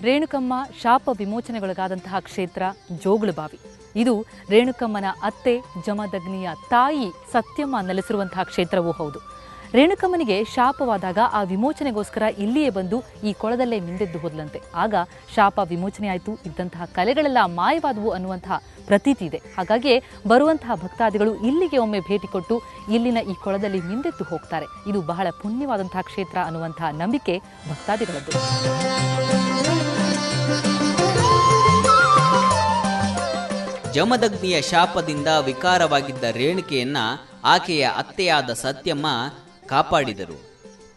ರೇಣುಕಮ್ಮ ಶಾಪ ವಿಮೋಚನೆಗೊಳಗಾದಂತಹ ಕ್ಷೇತ್ರ ಜೋಗುಳಬಾವಿ. ಇದು ರೇಣುಕಮ್ಮನ ಅತ್ತೆ ಜಮದಗ್ನಿಯ ತಾಯಿ ಸತ್ಯಮ್ಮ ನೆಲೆಸಿರುವಂತಹ ಕ್ಷೇತ್ರವೂ ಹೌದು. ರೇಣುಕಮ್ಮನಿಗೆ ಶಾಪವಾದಾಗ ಆ ವಿಮೋಚನೆಗೋಸ್ಕರ ಇಲ್ಲಿಯೇ ಬಂದು ಈ ಕೊಳದಲ್ಲೇ ಮಿಂದೆದ್ದು ಹೋದ್ಲಂತೆ. ಆಗ ಶಾಪ ವಿಮೋಚನೆ ಆಯಿತು, ಇದ್ದಂತಹ ಕಲೆಗಳೆಲ್ಲ ಮಾಯವಾದವು ಅನ್ನುವಂತಹ ಪ್ರತೀತಿ ಇದೆ. ಹಾಗಾಗಿ ಬರುವಂತಹ ಭಕ್ತಾದಿಗಳು ಇಲ್ಲಿಗೆ ಒಮ್ಮೆ ಭೇಟಿ ಕೊಟ್ಟು ಇಲ್ಲಿನ ಈ ಕೊಳದಲ್ಲಿ ಮಿಂದೆದ್ದು ಹೋಗ್ತಾರೆ. ಇದು ಬಹಳ ಪುಣ್ಯವಾದಂತಹ ಕ್ಷೇತ್ರ ಅನ್ನುವಂತಹ ನಂಬಿಕೆ ಭಕ್ತಾದಿಗಳದ್ದು. ಜಮದಗ್ನಿಯ ಶಾಪದಿಂದ ವಿಕಾರವಾಗಿದ್ದ ರೇಣುಕೆಯನ್ನ ಆಕೆಯ ಅತ್ತೆಯಾದ ಸತ್ಯಮ್ಮ ಕಾಪಾಡಿದರು.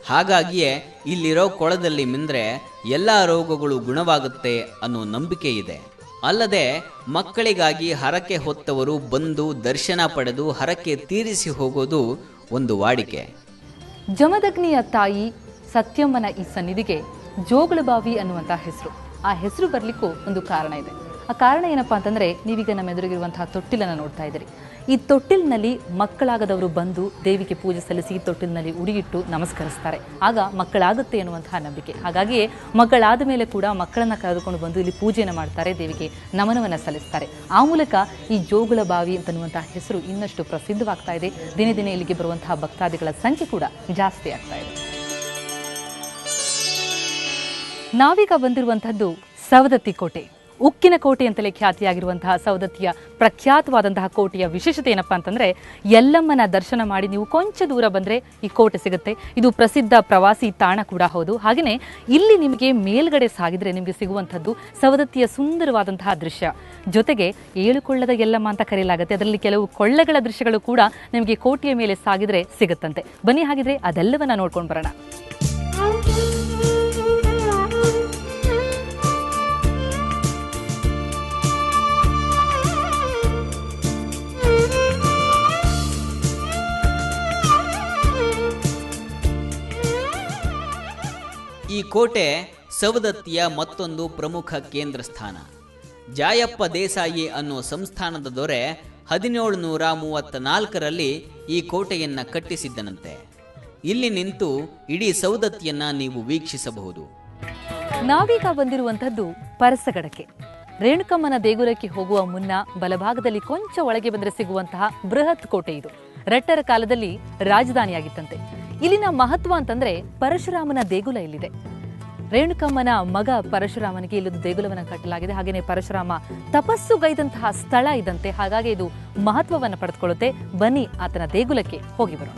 ಹಾಗಾಗಿಯೇ ಇಲ್ಲಿರೋ ಕೊಳದಲ್ಲಿ ಮಿಂದ್ರೆ ಎಲ್ಲ ರೋಗಗಳು ಗುಣವಾಗುತ್ತೆ ಅನ್ನೋ ನಂಬಿಕೆ ಇದೆ. ಅಲ್ಲದೆ ಮಕ್ಕಳಿಗಾಗಿ ಹರಕೆ ಹೊತ್ತವರು ಬಂದು ದರ್ಶನ ಪಡೆದು ಹರಕೆ ತೀರಿಸಿ ಹೋಗೋದು ಒಂದು ವಾಡಿಕೆ. ಜಮದಗ್ನಿಯ ತಾಯಿ ಸತ್ಯಮ್ಮನ ಈ ಸನ್ನಿಧಿಗೆ ಜೋಗುಳಬಾವಿ ಅನ್ನುವಂಥ ಹೆಸರು. ಆ ಹೆಸರು ಬರಲಿಕ್ಕೂ ಒಂದು ಕಾರಣ ಇದೆ. ಆ ಕಾರಣ ಏನಪ್ಪಾ ಅಂತಂದರೆ, ನೀವೀಗ ನಮ್ಮ ಎದುರಿಗಿರುವಂತಹ ತೊಟ್ಟಿಲನ್ನು ನೋಡ್ತಾ ಇದ್ದೀರಿ. ಈ ತೊಟ್ಟಿಲಿನಲ್ಲಿ ಮಕ್ಕಳಾಗದವರು ಬಂದು ದೇವಿಗೆ ಪೂಜೆ ಸಲ್ಲಿಸಿ ಈ ತೊಟ್ಟಿಲಿನಲ್ಲಿ ಉಡಿಯಿಟ್ಟು ನಮಸ್ಕರಿಸ್ತಾರೆ. ಆಗ ಮಕ್ಕಳಾಗುತ್ತೆ ಎನ್ನುವಂತಹ ನಂಬಿಕೆ. ಹಾಗಾಗಿಯೇ ಮಕ್ಕಳಾದ ಮೇಲೆ ಕೂಡ ಮಕ್ಕಳನ್ನು ಕರೆದುಕೊಂಡು ಬಂದು ಇಲ್ಲಿ ಪೂಜೆಯನ್ನು ಮಾಡ್ತಾರೆ, ದೇವಿಗೆ ನಮನವನ್ನು ಸಲ್ಲಿಸ್ತಾರೆ. ಆ ಮೂಲಕ ಈ ಜೋಗುಳಬಾವಿ ಅಂತನ್ನುವಂತಹ ಹೆಸರು ಇನ್ನಷ್ಟು ಪ್ರಸಿದ್ಧವಾಗ್ತಾ ಇದೆ. ದಿನೇ ದಿನೇ ಇಲ್ಲಿಗೆ ಬರುವಂತಹ ಭಕ್ತಾದಿಗಳ ಸಂಖ್ಯೆ ಕೂಡ ಜಾಸ್ತಿ ಆಗ್ತಾ ಇದೆ. ನಾವೀಗ ಬಂದಿರುವಂತಹದ್ದು ಸವದತ್ತಿ ಕೋಟೆ. ಉಕ್ಕಿನ ಕೋಟೆ ಅಂತಲೇ ಖ್ಯಾತಿಯಾಗಿರುವಂತಹ ಸವದತ್ತಿಯ ಪ್ರಖ್ಯಾತವಾದಂತಹ ಕೋಟೆಯ ವಿಶೇಷತೆ ಏನಪ್ಪಾ ಅಂತಂದರೆ, ಯಲ್ಲಮ್ಮನ ದರ್ಶನ ಮಾಡಿ ನೀವು ಕೊಂಚ ದೂರ ಬಂದರೆ ಈ ಕೋಟೆ ಸಿಗುತ್ತೆ. ಇದು ಪ್ರಸಿದ್ಧ ಪ್ರವಾಸಿ ತಾಣ ಕೂಡ ಹೌದು. ಹಾಗೆಯೇ ಇಲ್ಲಿ ನಿಮಗೆ ಮೇಲ್ಗಡೆ ಸಾಗಿದ್ರೆ ನಿಮಗೆ ಸಿಗುವಂಥದ್ದು ಸವದತ್ತಿಯ ಸುಂದರವಾದಂತಹ ದೃಶ್ಯ. ಜೊತೆಗೆ 7 ಕೊಳ್ಳದ ಯಲ್ಲಮ್ಮ ಅಂತ ಕರೆಯಲಾಗುತ್ತೆ. ಅದರಲ್ಲಿ ಕೆಲವು ಕೊಳ್ಳಗಳ ದೃಶ್ಯಗಳು ಕೂಡ ನಿಮಗೆ ಕೋಟೆಯ ಮೇಲೆ ಸಾಗಿದ್ರೆ ಸಿಗುತ್ತಂತೆ. ಬನ್ನಿ, ಹಾಗಿದ್ರೆ ಅದೆಲ್ಲವನ್ನ ನೋಡ್ಕೊಂಡು ಬರೋಣ. ಈ ಕೋಟೆ ಸವದತ್ತಿಯ ಮತ್ತೊಂದು ಪ್ರಮುಖ ಕೇಂದ್ರ ಸ್ಥಾನ. ಜಾಯಪ್ಪ ದೇಸಾಯಿ ಅನ್ನೋ ಸಂಸ್ಥಾನದ ದೊರೆ 1734ರಲ್ಲಿ ಈ ಕೋಟೆಯನ್ನ ಕಟ್ಟಿಸಿದ್ದನಂತೆ. ಇಲ್ಲಿ ನಿಂತು ಇಡೀ ಸವದತ್ತಿಯನ್ನ ನೀವು ವೀಕ್ಷಿಸಬಹುದು. ನಾವೀಗ ಬಂದಿರುವಂತಹದ್ದು ಪರಸಗಡಕ್ಕೆ. ರೇಣುಕಮ್ಮನ ದೇಗುಲಕ್ಕೆ ಹೋಗುವ ಮುನ್ನ ಬಲಭಾಗದಲ್ಲಿ ಕೊಂಚ ಒಳಗೆ ಬಂದರೆ ಸಿಗುವಂತಹ ಬೃಹತ್ ಕೋಟೆ ಇದು. ರಟ್ಟರ ಕಾಲದಲ್ಲಿ ರಾಜಧಾನಿಯಾಗಿತ್ತಂತೆ. ಇಲ್ಲಿನ ಮಹತ್ವ ಅಂತಂದ್ರೆ ಪರಶುರಾಮನ ದೇಗುಲ ಇಲ್ಲಿದೆ. ರೇಣುಕಮ್ಮನ ಮಗ ಪರಶುರಾಮನಿಗೆ ಇಲ್ಲೊಂದು ದೇಗುಲವನ್ನು ಕಟ್ಟಲಾಗಿದೆ. ಹಾಗೆಯೇ ಪರಶುರಾಮ ತಪಸ್ಸುಗೈದಂತಹ ಸ್ಥಳ ಇದಂತೆ. ಹಾಗಾಗಿ ಇದು ಮಹತ್ವವನ್ನು ಪಡೆದುಕೊಳ್ಳುತ್ತೆ. ಬನ್ನಿ ಆತನ ದೇಗುಲಕ್ಕೆ ಹೋಗಿ ಬರೋಣ.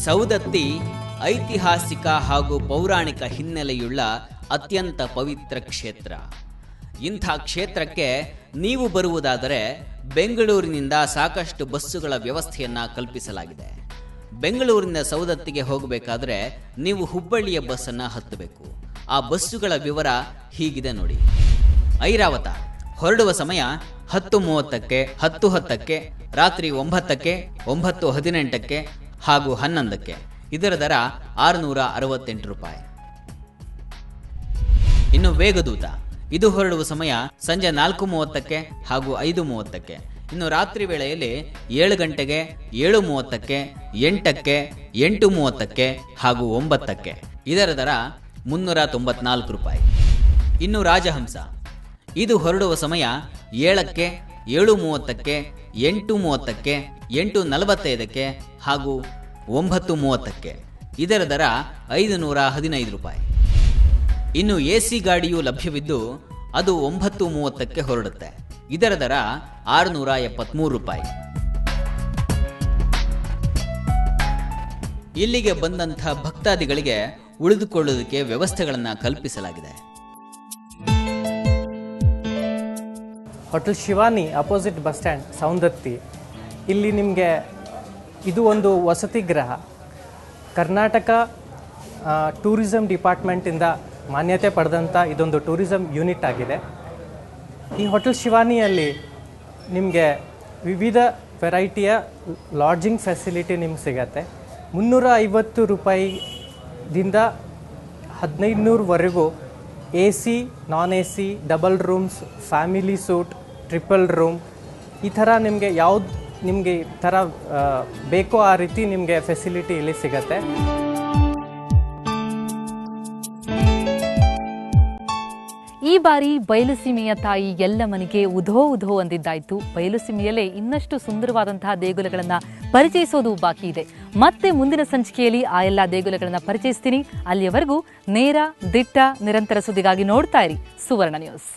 ಸವದತ್ತಿ ಐತಿಹಾಸಿಕ ಹಾಗೂ ಪೌರಾಣಿಕ ಹಿನ್ನೆಲೆಯುಳ್ಳ ಅತ್ಯಂತ ಪವಿತ್ರ ಕ್ಷೇತ್ರ. ಇಂಥ ಕ್ಷೇತ್ರಕ್ಕೆ ನೀವು ಬರುವುದಾದರೆ ಬೆಂಗಳೂರಿನಿಂದ ಸಾಕಷ್ಟು ಬಸ್ಸುಗಳ ವ್ಯವಸ್ಥೆಯನ್ನು ಕಲ್ಪಿಸಲಾಗಿದೆ. ಬೆಂಗಳೂರಿನ ಸವದತ್ತಿಗೆ ಹೋಗಬೇಕಾದ್ರೆ ನೀವು ಹುಬ್ಬಳ್ಳಿಯ ಬಸ್ಸನ್ನು ಹತ್ತಬೇಕು. ಆ ಬಸ್ಸುಗಳ ವಿವರ ಹೀಗಿದೆ ನೋಡಿ. ಐರಾವತ ಹೊರಡುವ ಸಮಯ 10:30ಕ್ಕೆ, 10:10ಕ್ಕೆ, ರಾತ್ರಿ 9ಕ್ಕೆ, 9:18ಕ್ಕೆ ಹಾಗೂ 11ಕ್ಕೆ. ಇದರ ದರ 668 ರೂಪಾಯಿ. ಇನ್ನು ವೇಗದೂತ ಇದು ಹೊರಡುವ ಸಮಯ ಸಂಜೆ 4:30ಕ್ಕೆ ಹಾಗೂ 5:30ಕ್ಕೆ. ಇನ್ನು ರಾತ್ರಿ ವೇಳೆಯಲ್ಲಿ 7 ಗಂಟೆಗೆ, 7:30ಕ್ಕೆ, 8ಕ್ಕೆ, 8:30ಕ್ಕೆ ಹಾಗೂ 9ಕ್ಕೆ. ಇದರ ದರ 394 ರೂಪಾಯಿ. ಇನ್ನು ರಾಜಹಂಸ ಇದು ಹೊರಡುವ ಸಮಯ 7ಕ್ಕೆ, 7:30ಕ್ಕೆ, 8:30ಕ್ಕೆ, 8:45ಕ್ಕೆ ಹಾಗೂ 9:30ಕ್ಕೆ. ಇದರ ದರ 515 ರೂಪಾಯಿ. ಇನ್ನು AC ಗಾಡಿಯು ಲಭ್ಯವಿದ್ದು ಅದು 9:30ಕ್ಕೆ ಹೊರಡುತ್ತೆ. ಇದರ ದರ 673 ರೂಪಾಯಿ. ಇಲ್ಲಿಗೆ ಬಂದಂಥ ಭಕ್ತಾದಿಗಳಿಗೆ ಉಳಿದುಕೊಳ್ಳುವುದಕ್ಕೆ ವ್ಯವಸ್ಥೆಗಳನ್ನು ಕಲ್ಪಿಸಲಾಗಿದೆ. Hotel Shivani opposite bus stand Saundatti. ಇಲ್ಲಿ ನಿಮಗೆ ಇದು ಒಂದು ವಸತಿ ಗೃಹ. ಕರ್ನಾಟಕ ಟೂರಿಸಂ ಡಿಪಾರ್ಟ್ಮೆಂಟಿಂದ ಮಾನ್ಯತೆ ಪಡೆದಂಥ ಇದೊಂದು ಟೂರಿಸಂ ಯೂನಿಟ್ ಆಗಿದೆ. ಈ ಹೋಟೆಲ್ ಶಿವಾನಿಯಲ್ಲಿ ನಿಮಗೆ ವಿವಿಧ ವೆರೈಟಿಯ ಲಾಡ್ಜಿಂಗ್ ಫೆಸಿಲಿಟಿ ನಿಮ್ಗೆ ಸಿಗತ್ತೆ. 350 ರೂಪಾಯಿದಿಂದ 1500ವರೆಗೂ AC, non AC, double rooms, family suite, triple room ಈ ಥರ ನಿಮಗೆ ಯಾವ್ದು ನಿಮಗೆ ಥರ ಬೇಕೋ ಆ ರೀತಿ ನಿಮಗೆ ಫೆಸಿಲಿಟಿ ಇಲ್ಲಿ ಸಿಗತ್ತೆ. ಈ ಬಾರಿ ಬಯಲುಸೀಮೆಯ ತಾಯಿ ಎಲ್ಲಮ್ಮನಿಗೆ ಉಧೋ ಉಧೋ ಅಂದಿದ್ದಾಯ್ತು. ಬಯಲುಸೀಮೆಯಲ್ಲೇ ಇನ್ನಷ್ಟು ಸುಂದರವಾದಂತಹ ದೇಗುಲಗಳನ್ನು ಪರಿಚಯಿಸೋದು ಬಾಕಿ ಇದೆ. ಮತ್ತೆ ಮುಂದಿನ ಸಂಚಿಕೆಯಲ್ಲಿ ಆ ಎಲ್ಲ ದೇಗುಲಗಳನ್ನು ಪರಿಚಯಿಸ್ತೀನಿ. ಅಲ್ಲಿಯವರೆಗೂ ನೇರ, ದಿಟ್ಟ, ನಿರಂತರ ಸುದ್ದಿಗಾಗಿ ನೋಡ್ತಾ ಇರಿ ಸುವರ್ಣ ನ್ಯೂಸ್.